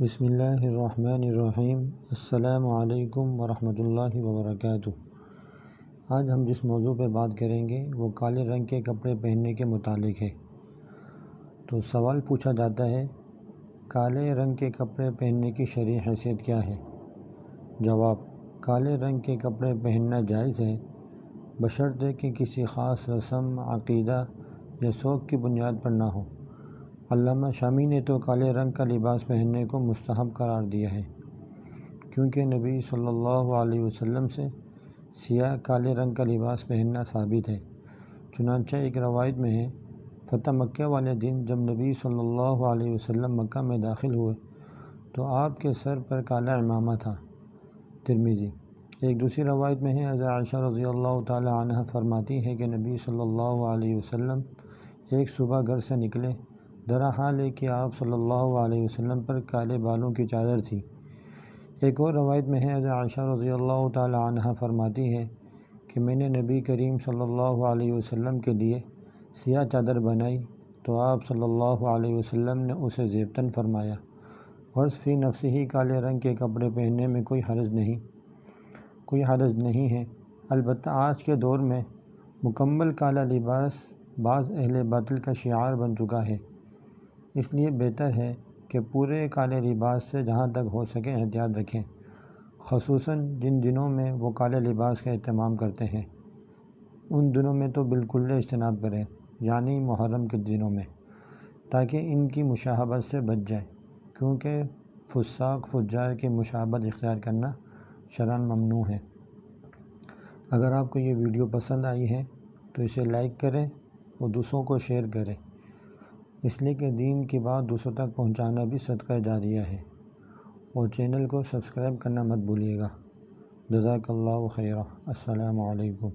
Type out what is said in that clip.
بسم اللہ الرحمن الرحیم۔ السلام علیکم ورحمۃ اللہ وبرکاتہ۔ آج ہم جس موضوع پہ بات کریں گے وہ کالے رنگ کے کپڑے پہننے کے متعلق ہے۔ تو سوال پوچھا جاتا ہے، کالے رنگ کے کپڑے پہننے کی شرعی حیثیت کیا ہے؟ جواب، کالے رنگ کے کپڑے پہننا جائز ہے بشرطے کہ کسی خاص رسم، عقیدہ یا شوق کی بنیاد پر نہ ہو۔ علامہ شامی نے تو کالے رنگ کا لباس پہننے کو مستحب قرار دیا ہے، کیونکہ نبی صلی اللہ علیہ وسلم سے سیاہ کالے رنگ کا لباس پہننا ثابت ہے۔ چنانچہ ایک روایت میں ہے، فتح مکہ والے دن جب نبی صلی اللہ علیہ وسلم مکہ میں داخل ہوئے تو آپ کے سر پر کالا عمامہ تھا۔ ترمذی۔ ایک دوسری روایت میں ہے، حضرت عائشہ رضی اللہ تعالی عنہ فرماتی ہے کہ نبی صلی اللہ علیہ وسلم ایک صبح گھر سے نکلے، درا حال ہے کہ آپ صلی اللہ علیہ وسلم پر کالے بالوں کی چادر تھی۔ ایک اور روایت میں ہے، حضرت عائشہ رضی اللہ تعالی عنہ فرماتی ہے کہ میں نے نبی کریم صلی اللہ علیہ وسلم کے لیے سیاہ چادر بنائی تو آپ صلی اللہ علیہ وسلم نے اسے زیبتاً فرمایا۔ غرض فی نفسہ ہی کالے رنگ کے کپڑے پہننے میں کوئی حرج نہیں ہے، البتہ آج کے دور میں مکمل کالا لباس بعض اہل باطل کا شعار بن چکا ہے، اس لیے بہتر ہے کہ پورے کالے لباس سے جہاں تک ہو سکے احتیاط رکھیں، خصوصاً جن دنوں میں وہ کالے لباس کا اہتمام کرتے ہیں ان دنوں میں تو بالکل اجتناب کریں، یعنی محرم کے دنوں میں، تاکہ ان کی مشابہت سے بچ جائیں، کیونکہ فساق فجار کی مشابہت اختیار کرنا شرعاً ممنوع ہے۔ اگر آپ کو یہ ویڈیو پسند آئی ہے تو اسے لائک کریں اور دوسروں کو شیئر کریں، اس لیے کہ دین کی بات دوسروں تک پہنچانا بھی صدقہ جاریہ ہے، اور چینل کو سبسکرائب کرنا مت بھولیے گا۔ جزاک اللہ خیرا۔ السلام علیکم۔